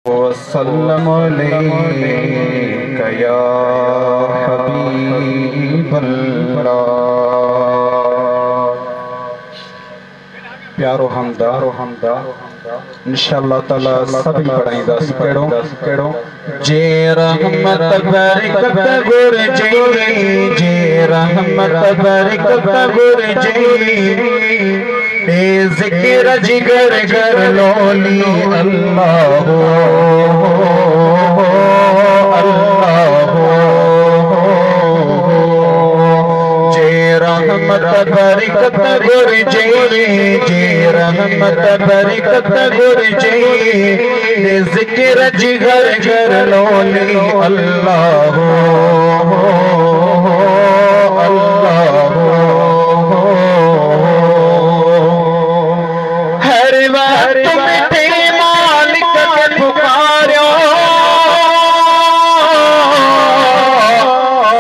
वसल्लम अलैका या हबीबल्लाह। प्यारो हमदा इंशाअल्लाह ताला सभी पढ़ाईंदा कहिड़ो जे रहमत बरकत घुरजे, जे रहमत बरकत घुरजे, ए ज़िक्र जिगर घर लोली अल्लाह अल्लाह। जे रहमत बरकत घुरजे, जे रहमत बरकत घुरजे, ए ज़िक्र जिगर घर लोली अल्लाह अल्लाह। हर वक्त मिठे मालिक के पुकार्यो,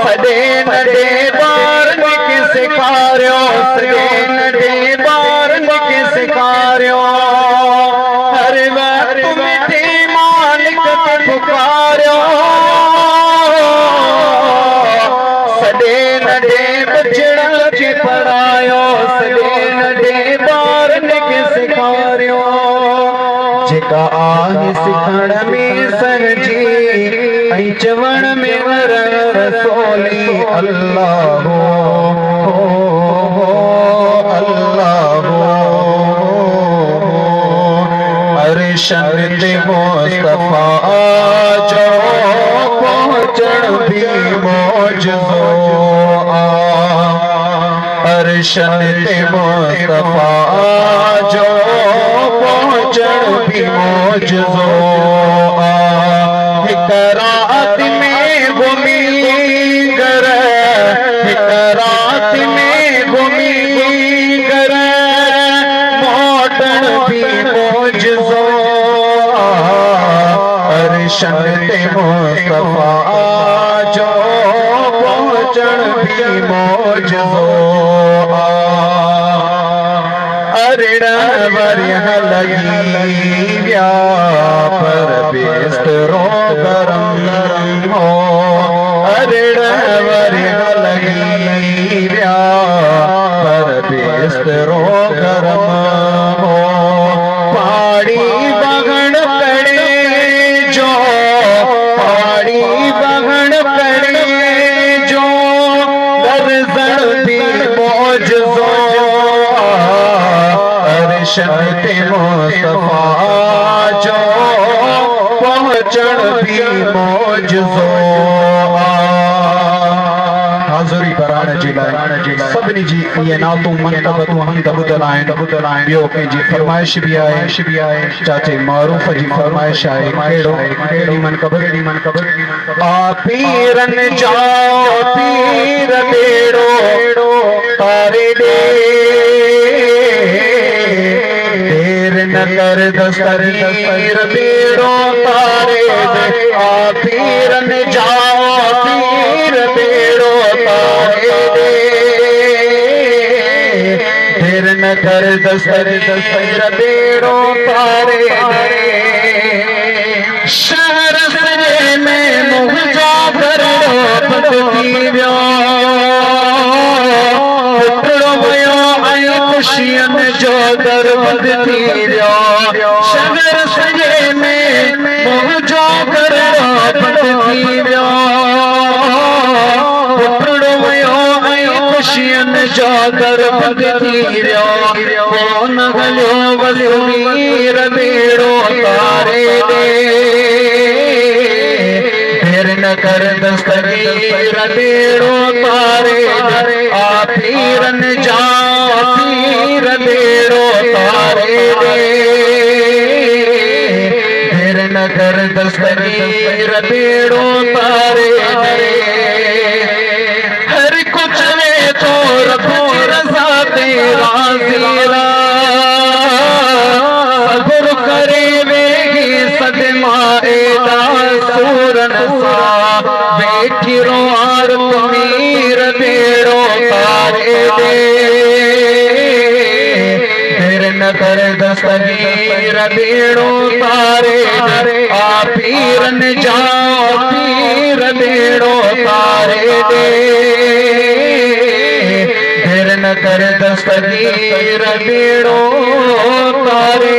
सदे नडे बारन के सिखार्यो, सदे नडे बारन के सिखार्यो। हर वक्त मिठे मालिक के पुकार्यो, सदे नडे बचड़न के पढ़ायो, सदे नडे बारन के सिखार्यो। जेका आहे सिखण में सरजी, ऐं चवण में वर रसोली अल्लाह अल्लाह। अरशन ते मुस्तफा जो पहुंचण भी मौजज़ो आ। अरशन ते मुस्तफा जो पहुंचण भी मौजज़ो आ। हिक रात में घुमी कर, हिक रात में घुमी कर, मोटण भी मौजज़ो आ। अरशन ते मुस्तफा जो पहुंचण भी मौजज़ो आ। अरिड़ वरिह लगी व्या पर बिस्तरो गरम हो। अरिड़ वरिह लगी व्या पर बिस्तरो गरम हो। पहाड़ी बगड़ पड़े जो, पहाड़ी बगड़ पड़े जो, दर्जन भी मौजज़ो। अरशन ते मुस्तफा जो पहुंचण भी मौजज़ो आ। हाज़ुरी बराण जे लाइ सभिनी जी इहे नातूं मंतबतूं हमद ॿुधल आहिनि। ॿियो कंहिंजी फरमाइश बि आहे, चाचे मारूफ़ जी फरमाइश आहे। कहिड़ी मनक़बत आ पीरन जाओ पीर बेड़ो तारे ॾे, देर न कर दस्तगीर बेड़ो तारे दे। आ पीरन जाओ पीर बेड़ो तारे दे, देर न कर दस्तगीर बेड़ो तारे दे। शहर सजे में मुंहिंजा घरड़ो बंद थी वियो, टुटड़ो वियो ऐं खुशियनि जो दर बंद थी वियो। शहर सजे में मुंहिंजो घरड़ो बंद थी वियो, टुटड़ो वियो ऐं खुशियनि जो दर बंद थी वियो। कोन हलियो वज़ीर बेड़ो तारे ॾे, देर न कर दस्तगीर बेड़ो तारे दे। आ पीरन जाओ पीर बेड़ो तारे दे, देर न कर दस्तगीर बेड़ो तारे दे। हर कुछ में तो रबो रज़ा ते राज़ीरा, सब्र करे वेगी सदमा एदा सूरन सा। बैठी रोआर तुमीर बेड़ो तारे दे, देर न कर दस्तगीर बेड़ो तारे दे। आ पीरन जा पीर बेड़ो तारे दे देर न कर दस्तगीर बेड़ो तारे